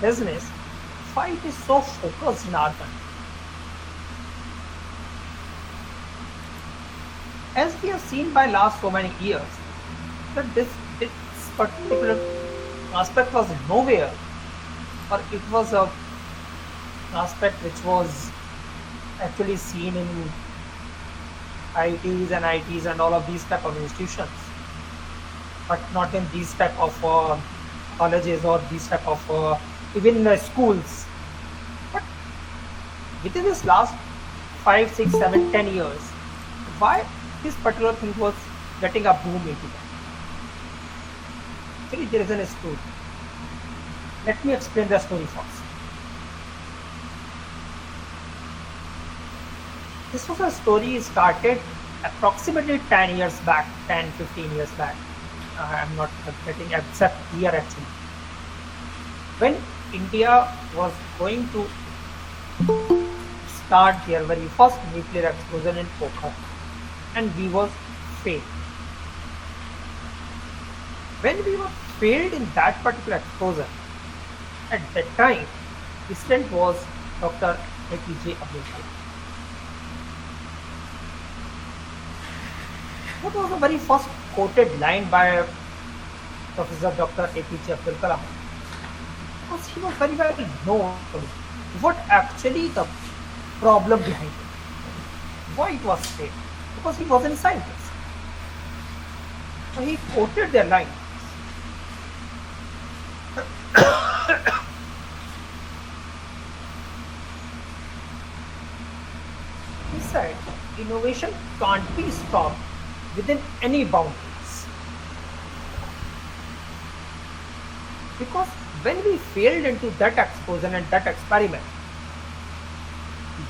business, why it is so focused in our country? As we have seen by last so many years, that this particular aspect was nowhere, or it was a aspect which was actually seen in IITs and ITs and all of these type of institutions, but not in these type of colleges or these type of even schools. But within this last 5, 6, 7, 10 years, why this particular thing was getting a boom into that? Actually, there is a story. Let me explain the story first. This was a story started approximately 10 years back, 10, 15 years back. I'm not getting exact year actually. When India was going to start their very first nuclear explosion in Pokhara, and we was failed. When we were failed in that particular explosion, at that time, President was Dr. APJ Abdul Kalam. What was the very first quoted line by Professor Dr. APJ Abdul Kalam? Because he was very well known what actually the problem behind it, why it was failed, because he was a scientist. So he quoted their line. He said, innovation can't be stopped within any boundaries. Because when we failed into that explosion and that experiment,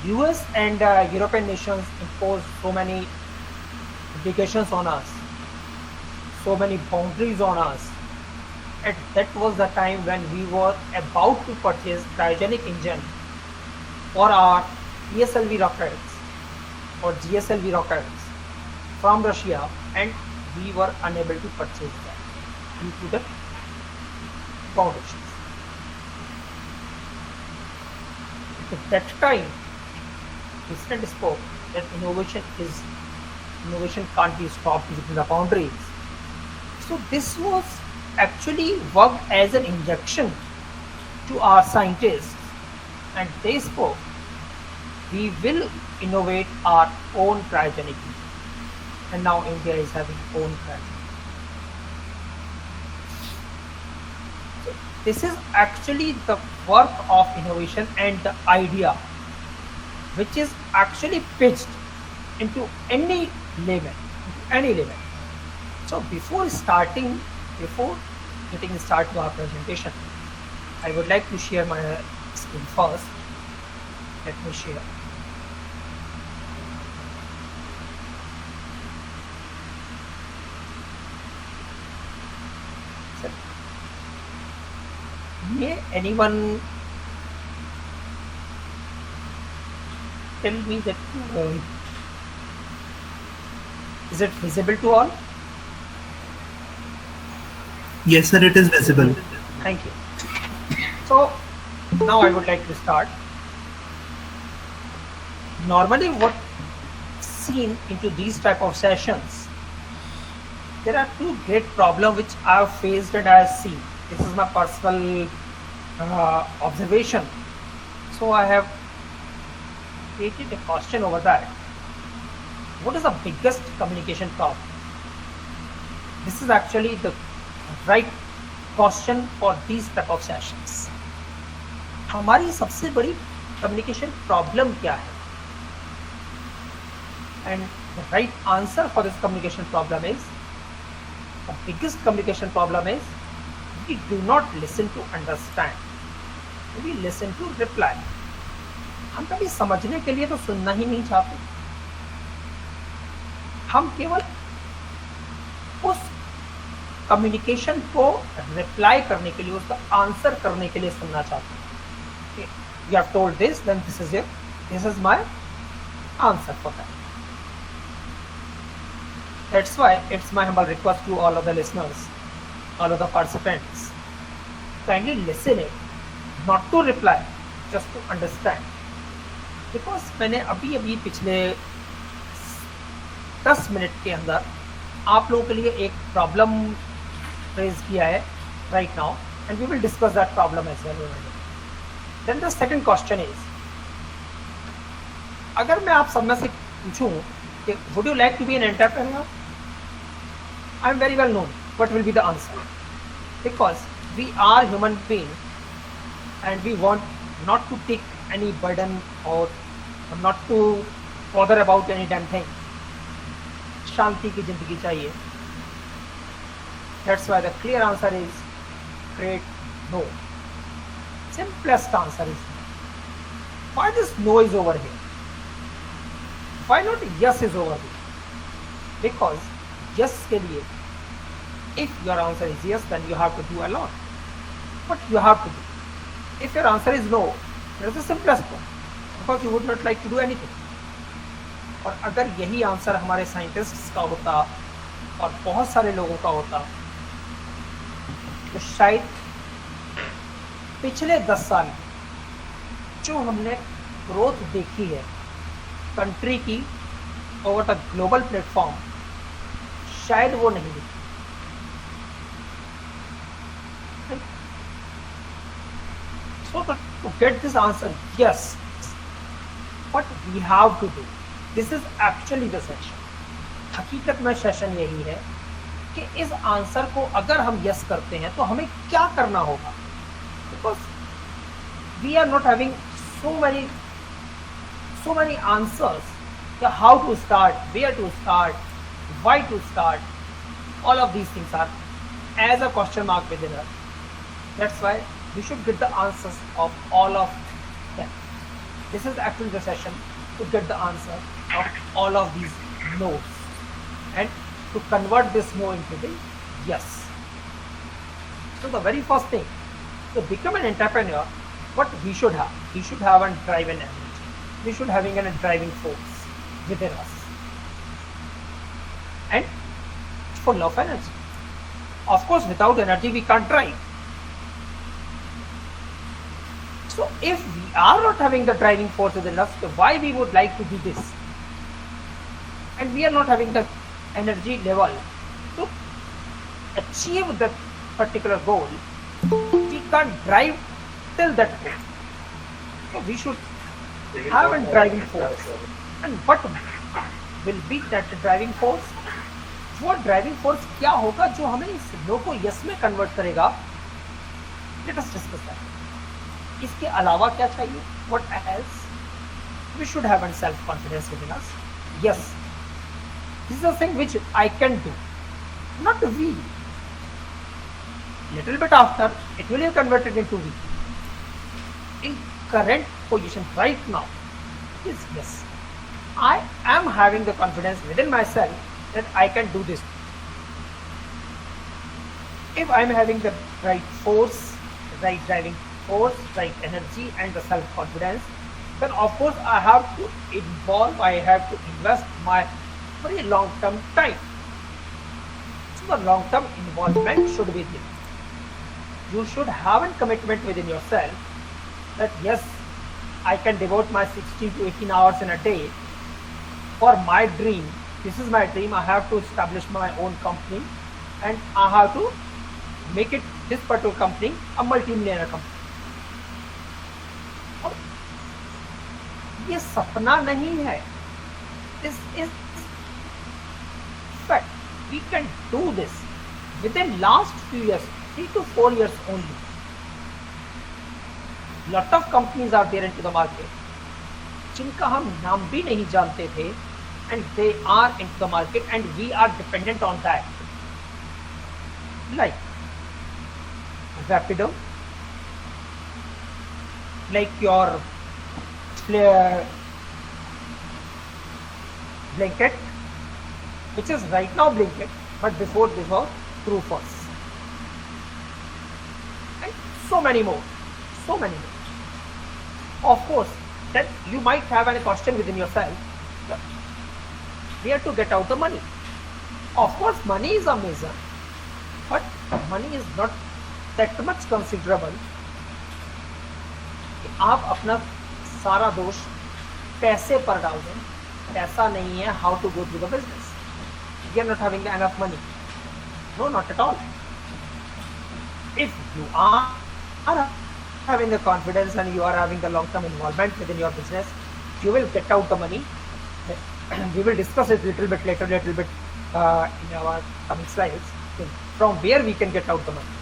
US and European nations imposed so many obligations on us, so many boundaries on us. And that was the time when we were about to purchase cryogenic engine for our PSLV rockets or GSLV rockets from Russia, and we were unable to purchase that due to the foundations. At that time, President spoke that innovation can't be stopped within the boundaries. So this was actually worked as an injection to our scientists, and they spoke, we will innovate our own cryogenic engine. And now India is having own cryogenic. So this is actually the work of innovation and the idea which is actually pitched into any level, So before getting started to our presentation, I would like to share my screen first. Let me share. So, may anyone tell me that is it visible to all? Yes, sir, it is visible. Thank you. So now I would like to start. Normally what seen into these type of sessions, there are two great problems which I have faced and I have seen. This is my personal observation. So I have created a question over that. What is the biggest communication problem? This is actually the right question for these type of sessions. हमारी सबसे बड़ी communication problem क्या है? And the right answer for this communication problem is, the biggest communication problem is, we do not listen to understand. We listen to reply. हम कभी समझने के लिए तो सुनना ही नहीं चाहते. हम केवल उस कम्युनिकेशन को रिप्लाई करने के लिए, उसका आंसर करने के लिए सुनना चाहते हैं. You have told this, then this is my answer for that. That's why it's my humble request to all of the listeners, all of the participants, kindly listen it, not to reply, just to understand. Because मैंने अभी पिछले 10 minute के अंदर आप लोगों के लिए एक प्रॉब्लम रेज किया है right now, and we will discuss that problem as well. Then the second question is, अगर मैं आप सब में से पूछूं कि would you like to be an entrepreneur? I am very well known what will be the answer, because we are human beings and we want not to take any burden or not to bother about any damn thing. शांति की जिंदगी चाहिए. That's why the clear answer is great no. Simplest answer is no. Why this no is over here? Why not yes is over here? Because yes के लिए, if your answer is yes, then you have to do a lot. What you have to do? If your answer is no, that is the simplest one, because you would not like to do anything. और अगर यही answer हमारे scientists का होता और बहुत सारे लोगों का होता, तो शायद पिछले 10 साल जो हमने ग्रोथ देखी है कंट्री की ओवर द ग्लोबल प्लेटफॉर्म, शायद वो नहीं दिखी. So to get this answer, yes, what we have to do, this is actually the session. हकीकत में सेशन यही है कि इस आंसर को अगर हम यस करते हैं तो हमें क्या करना होगा. Because we are not having so many answers. How to start, where to start, why to start, all of these things are as a question mark within us. That's why we should get the answers of all of them. This is actually the session to get the answer of all of these no's and to convert this no into the yes. So the very first thing, to become an entrepreneur, what we should have? We should have a drive and energy. We should having a driving force within us and full of energy. Of course, without energy we can't drive. So if we are not having the driving force within us, why we would like to do this? And we are not having the energy level to achieve that particular goal, we can't drive till that goal. So we should have a driving force. And what will be that driving force? वो driving force क्या होगा जो हमें इस no को yes में convert करेगा? Let us discuss that. इसके अलावा क्या चाहिए? What else? We should have an self confidence with us. Yes, this is a thing which I can do, not we. Little bit after, it will be converted into we. In current position right now is yes, I am having the confidence within myself that I can do this. If I am having the right force, right driving force, right energy and the self-confidence, then of course I have to involve, I have to invest my very long-term time. So the long-term involvement should be there. You should have a commitment within yourself that yes, I can devote my 16 to 18 hours in a day for my dream. This is my dream. I have to establish my own company and I have to make it, this particular company, a multi-millionaire company. और ये सपना नहीं है. This is fact. We can do this within last few years, 3 to 4 years only. Lot of companies are there into the market जिनका हम नाम भी नहीं जानते थे, and they are into the market and we are dependent on that. Like Rapido, like your Blanket, which is right now Blanket, but before this was Proofers, and so many more. Of course, that you might have a question within yourself, where to get out the money. Of course, money is amazing, but money is not that much considerable कि आप अपना सारा दोष पैसे पर डाल दें, पैसा नहीं है how to go through the business, we are not having enough money, no not at all. If you are having the confidence and you are having the long-term involvement within your business, you will get out the money. We will discuss it little bit later, in our coming slides, from where we can get out the money.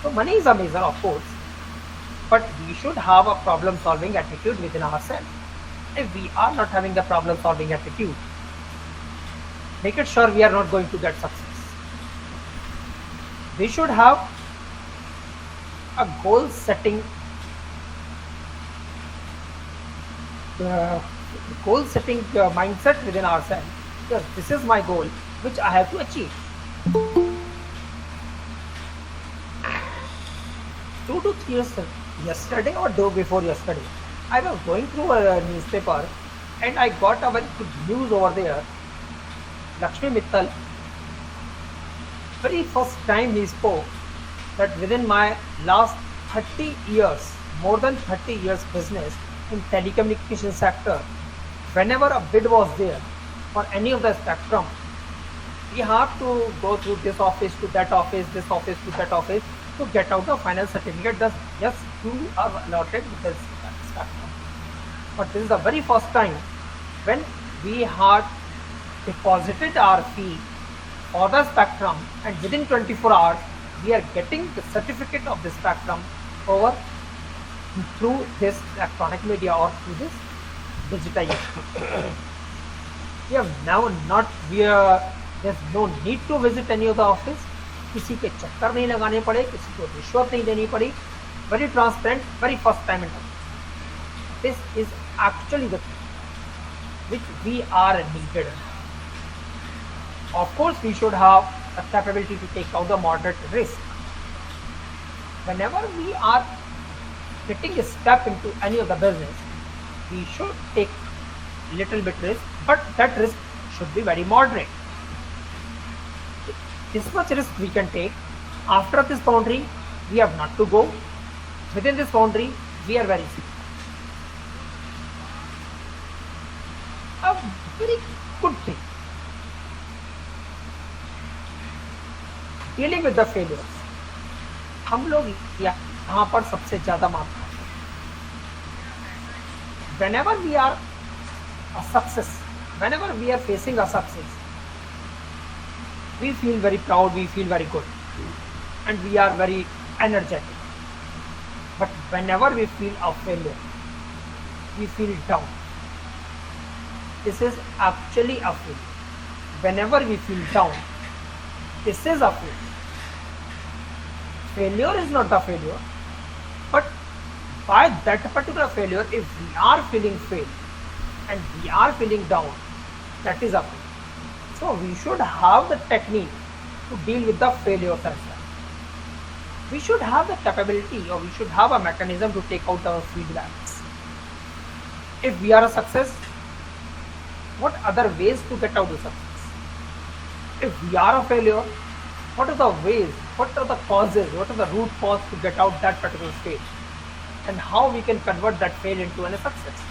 So money is a measure, of course, but we should have a problem-solving attitude within ourselves. If we are not having the problem-solving attitude, make it sure we are not going to get success. We should have a goal setting mindset within ourselves. Yes, this is my goal which I have to achieve. 2 to 3 years yesterday or day before yesterday, I was going through a newspaper and I got a very good news over there. Lakshmi Mittal, very first time he spoke that within my last 30 years, more than 30 years business in telecommunication sector, whenever a bid was there for any of the spectrum, we have to go through this office to that office, this office to that office to get out the final certificate that yes, you are allotted with this spectrum. But this is the very first time when we had deposited our fee for the spectrum, and within 24 hours we are getting the certificate of the spectrum over through this electronic media or through this digitization. We have now not, there's no need to visit any of the office, किसी के चक्कर नहीं लगाने पड़े, किसी को रिश्वत नहीं देनी पड़ी, very transparent, very first time in life. This is actually the thing which we are needed. Of course, we should have a capability to take out the moderate risk. Whenever we are getting a step into any of the business, we should take little bit risk, but that risk should be very moderate. This much risk we can take. After this boundary, we have not to go. Within this boundary, we are very safe. A very good thing. Dealing with the failures. हम लोग यहाँ पर सबसे ज़्यादा मार खाते हैं. Whenever we are a success, whenever we are facing a success, we feel very proud, we feel very good, and we are very energetic. But whenever we feel a failure, we feel down. This is actually a failure. Whenever we feel down, this is a failure. Failure is not the failure, but by that particular failure, if we are feeling failed and we are feeling down, that is a failure. So we should have the technique to deal with the failures as well. We should have the capability, or we should have a mechanism to take out our feedbacks. If we are a success, what other ways to get out of success? If we are a failure, what are the ways, what are the causes, what are the root cause to get out that particular stage, and how we can convert that fail into a success?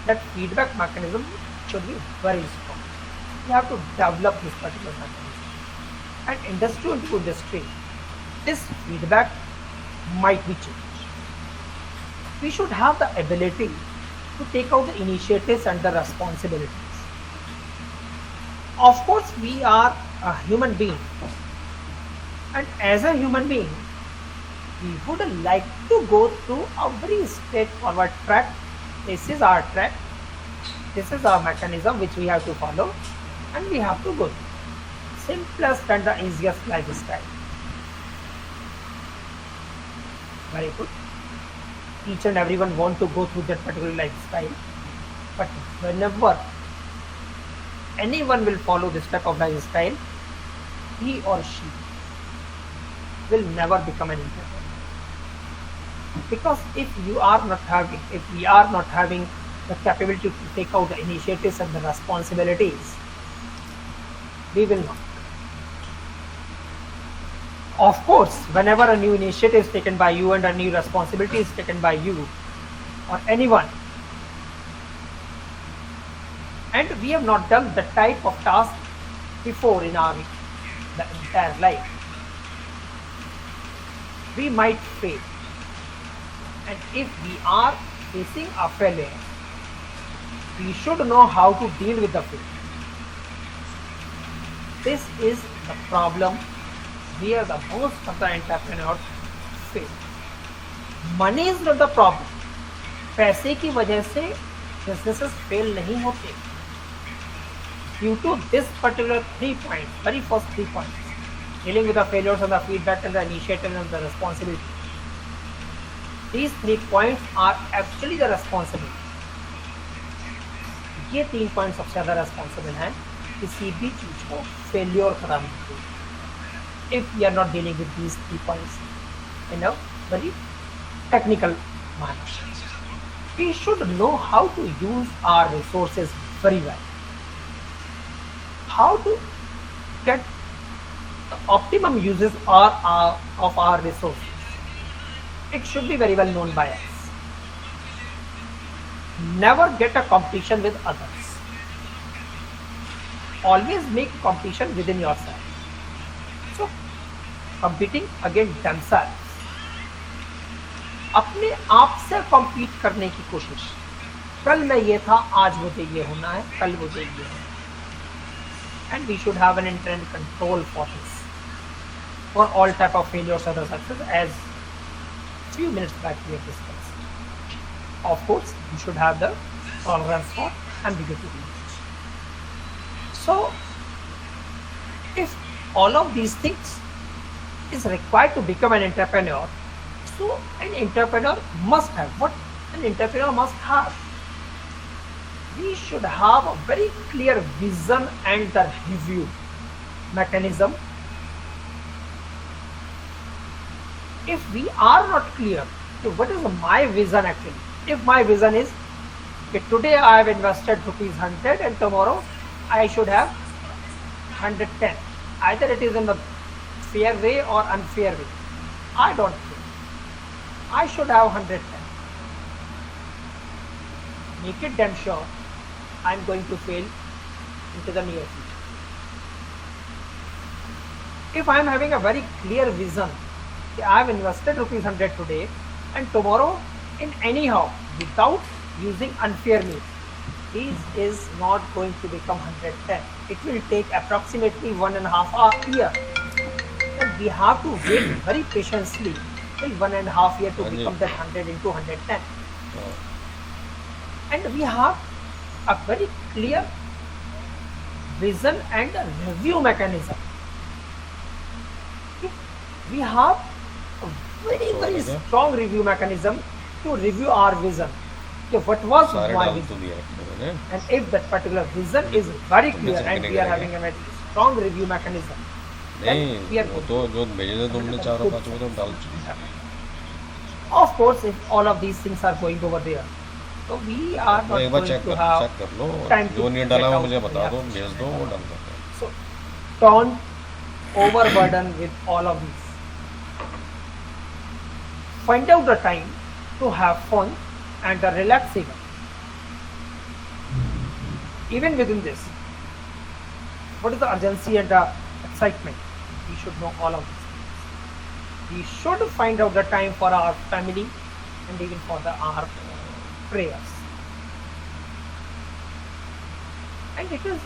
That feedback mechanism should be very strong. We have to develop this particular mechanism. And industry to industry, this feedback might be changed. We should have the ability to take out the initiatives and the responsibilities. Of course, we are a human being, and as a human being, we would like to go through a very straightforward track. This is our track, this is our mechanism which we have to follow, and we have to go through. Simplest and the easiest lifestyle. Very good. Each and everyone want to go through that particular lifestyle, but whenever anyone will follow this type of lifestyle, he or she will never become an entrepreneur. Because if we are not having the capability to take out the initiatives and the responsibilities, we will not. Of course, whenever a new initiative is taken by you and a new responsibility is taken by you or anyone, and we have not done the type of task before in our the entire life, we might fail. And if we are facing a failure, we should know how to deal with the failure. This is the problem where the most of the entrepreneurs fail. Money is not the problem. पैसे की वजह से businesses fail नहीं होते. Due to this particular 3 points, very first 3 points, dealing with the failures and the feedback and the initiative and the responsibility. These 3 points are actually the responsibility. ये 3 points सबसे ज़्यादा responsible हैं किसी भी चीज को failure कराने के लिए. If we are not dealing with these 3 points in a very technical manner, we should know how to use our resources very well. How to get the optimum uses of our resources. It should be very well known by us. Never get a competition with others. Always make competition within yourself. So, competing against themselves. अपने आप से compete करने की कोशिश. कल मैं ये था, आज मुझे ये होना है, कल मुझे ये होना है. And we should have an internal control for this. For all type of failures or success, as few minutes back we have discussed. Of course, you should have the tolerance for ambiguity. So, if all of these things is required to become an entrepreneur, so an entrepreneur must have what an entrepreneur must have. We should have a very clear vision and the review mechanism. If we are not clear, so what is my vision actually? If my vision is that today I have invested ₹100 and tomorrow I should have 110. Either it is in the fair way or unfair way. I don't care. I should have 110. Make it damn sure I am going to fail into the near future. If I am having a very clear vision, I have invested ₹100 today and tomorrow in anyhow without using unfair means, this is not going to become 110. It will take approximately 1.5 years. And we have to wait very patiently till 1.5 years to become that 100 into 110. And we have a very clear vision and a review mechanism. We have a very strong review mechanism to review our vision. So what was my vision? And if that particular vision is very clear and we are having a very strong review mechanism, then we are of course, if all of these things are going over there, so we are not going to have time to get out. So don't overburden with all of these. Find out the time to have fun and the relaxing. Even within this, what is the urgency and the excitement? We should know all of these things. We should find out the time for our family and even for our prayers. And it is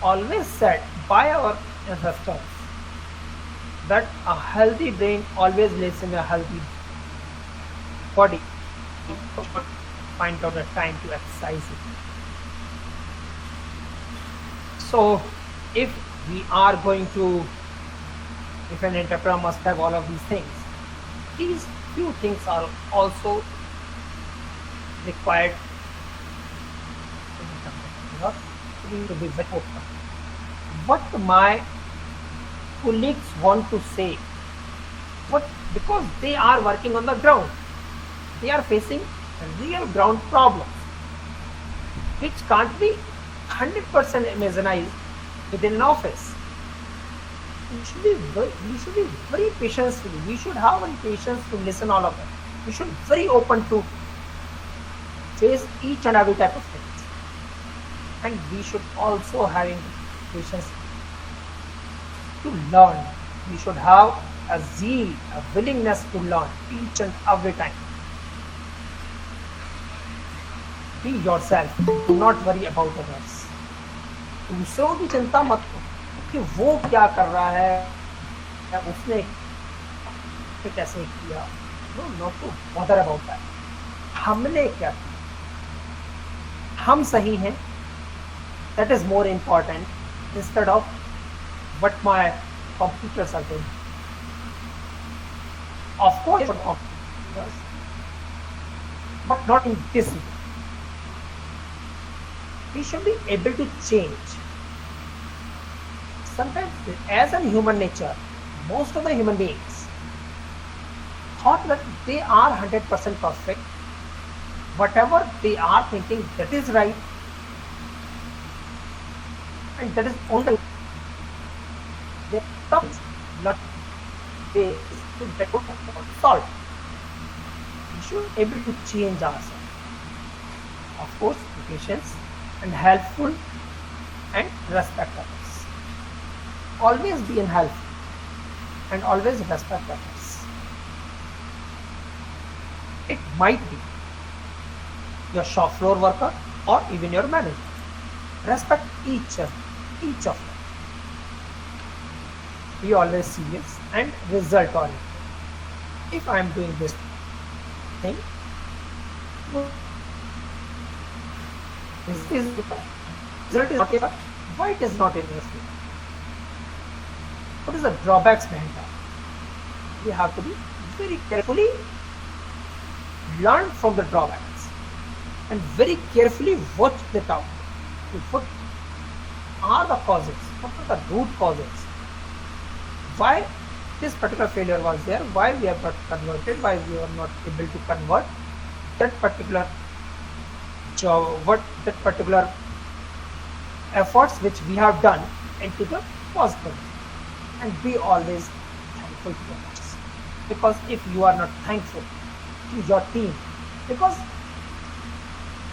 always said by our ancestors that a healthy brain always lives in a healthy body. Find out the time to exercise it. So if we are going to, if an entrepreneur must have all of these things, these few things are also required to be very open. What my colleagues want to say, because they are working on the ground, they are facing real ground problems, which can't be 100% imagined within an office. we should be very patient. We should have very patience to listen all of them. We should be very open to face each and every type of things. And we should also having patience to learn. We should have a zeal, a willingness to learn each and every time. Be yourself. Do not worry about others. दूसरों की चिंता मत करो कि वो क्या कर रहा है, उसने कैसे किया. No, not to bother about that. हमने क्या किया, हम सही हैं. That is more important instead of what my competitors are doing. Of course, competitors, but not in this way. We should be able to change. Sometimes, as a human nature, most of the human beings thought that they are 100% perfect. Whatever they are thinking, that is right, and that is only their thoughts, not they solve. We should be able to change ourselves. Of course, patience and helpful and respect others. Always be helpful and always respect others. It might be your shop floor worker or even your manager. Respect each of them. Be always serious and result oriented. If I am doing this thing, this is result is not, why it is not in this way? What is the drawbacks behind that? We have to be very carefully learn from the drawbacks and very carefully watch it out. What are the causes? What are the root causes? Why this particular failure was there? Why we have not converted? Why we are not able to convert that particular job? What that particular efforts which we have done into the positive? And be always thankful to others. Because if you are not thankful to your team, because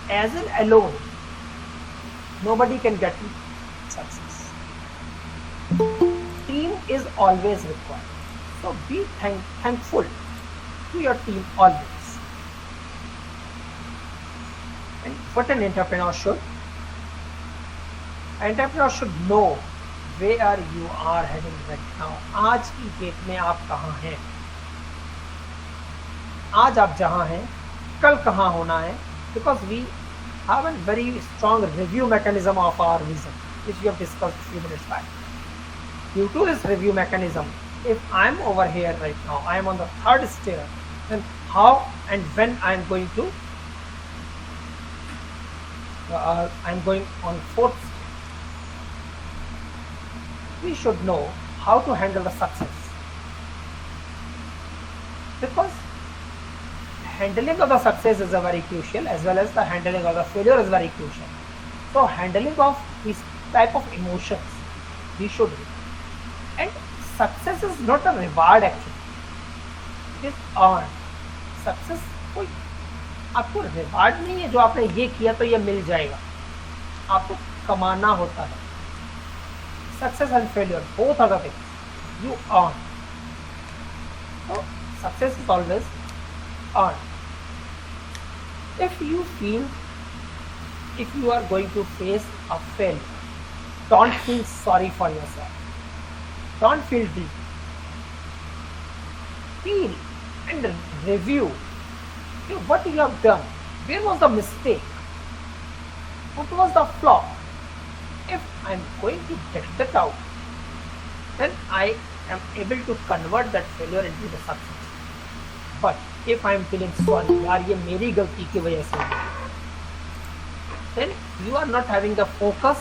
as an alone, nobody can get to success. Team is always required. So be thankful to your team always. And what an entrepreneur should know where you are heading right now. आज की date में आप कहाँ हैं, आज आप जहाँ हैं, कल कहाँ होना है. Because we have a very strong review mechanism of our vision, which we have discussed a few minutes back. Due to this review mechanism, if I am over here right now, I am on the third stair, then how and when I am going to, I am going on fourth stair. We should know how to handle the success, because handling of the success is a very crucial, as well as the handling of the failure is very crucial. So handling of these type of emotions we should do. And success is not a reward actually, it is earned. Success कोई आपको reward नहीं है जो आपने ये किया तो ये मिल जाएगा, आपको कमाना होता है. Success and failure, both are the things you earn. So success is always earned. If you feel, if you are going to face a failure, don't feel sorry for yourself. Don't feel deep. Feel and review what you have done. Where was the mistake? What was the flaw? If I am going to get that out, then I am able to convert that failure into the success. But if I am feeling sorry, यार ये मेरी गलती की वजह से, then you are not having the focus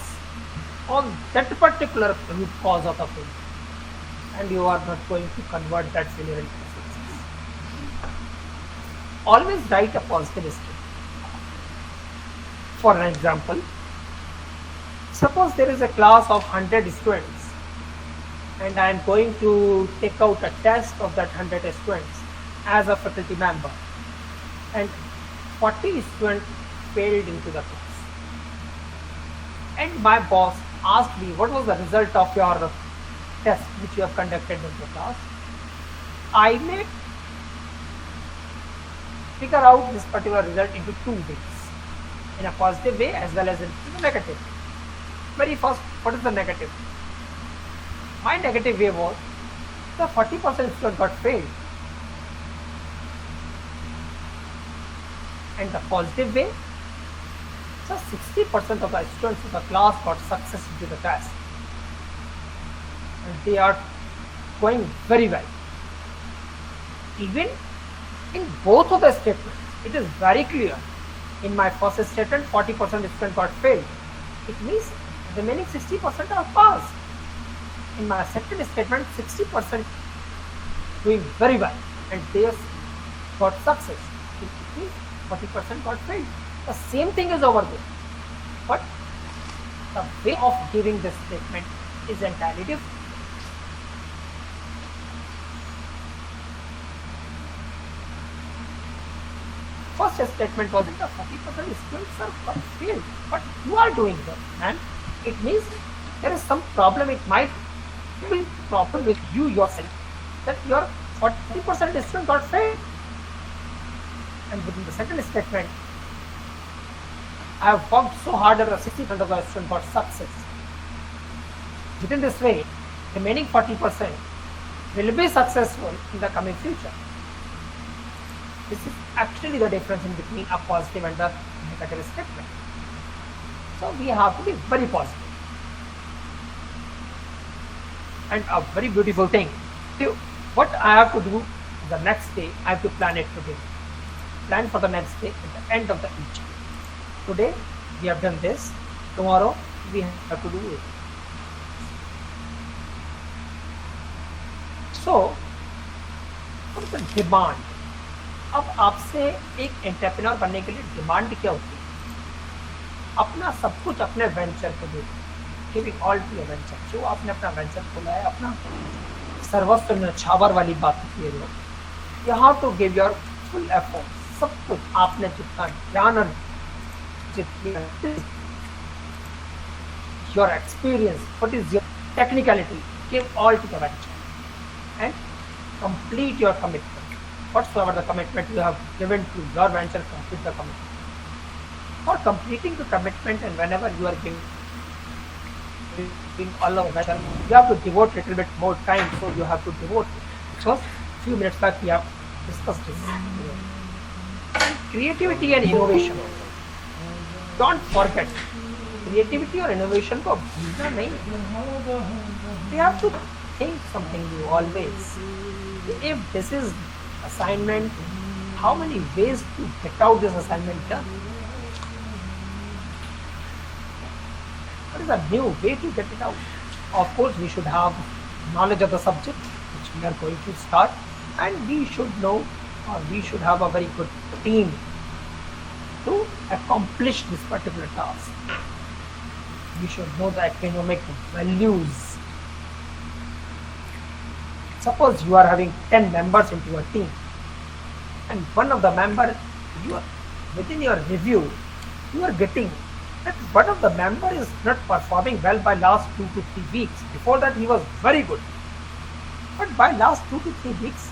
on that particular root cause of the failure, and you are not going to convert that failure into success. Always write a positive script. For an example, suppose there is a class of 100 students and I am going to take out a test of that 100 students as a faculty member, and 40 students failed into the class. And my boss asked me, what was the result of your test which you have conducted in the class? I may figure out this particular result into two ways, in a positive way as well as in a negative way. Very first, what is the negative? My negative way was the 40% student got failed, and the positive way, so 60% of the students of the class got success into the test, and they are going very well. Even in both of the statements, it is very clear. In my first statement, 40% students got failed. It means the remaining 60% are passed. In my second statement, 60% doing very well, and they got success. It means 40% got failed. The same thing is over there, but the way of giving this statement is entirely different. First statement was that 40% students are failed, but you are doing well, and it means there is some problem. It might be problem with you yourself, that your 40% students got failed. And within the second statement, I have worked so hard that 60% of the students got success. Within this way, remaining 40% will be successful in the coming future. This is actually the difference in between a positive and a negative statement. So we have to be very positive. And a very beautiful thing. So what I have to do the next day, I have to plan it today. Plan for the next day at the end of the each day. Today we have done this. Tomorrow we have to do it. So what is the demand? अब आपसे एक entrepreneur बनने के लिए demand क्या होती है? अपना सब कुछ अपने वेंचर को दे, giving all to your venture. जो आपने अपना वेंचर खोला है, अपना सर्वस्व न्यौछावर वाली बात की है, you have to give your full effort. सब कुछ आपने जितना ज्ञान और जितनी your experience, what is your technicality, give all to the venture and complete your commitment. Whatsoever the commitment you have given to your venture, complete the commitment. For completing the commitment, and whenever you are giving all of venture, you have to devote a little bit more time. So you have to devote. Just few minutes back we have discussed this. And creativity and innovation. Don't forget, creativity or innovation को भूलना नहीं. We have to think something new always. If this is assignment, how many ways to get out this assignment done? What is a new way to get it out? Of course, we should have knowledge of the subject which we are going to start, and we should know, or we should have a very good team to accomplish this particular task. We should know the economic values. Suppose you are having 10 members into a team, and one of the member, you are, within your review, you are getting that one of the member is not performing well by last 2 to 3 weeks. Before that he was very good, but by last 2 to 3 weeks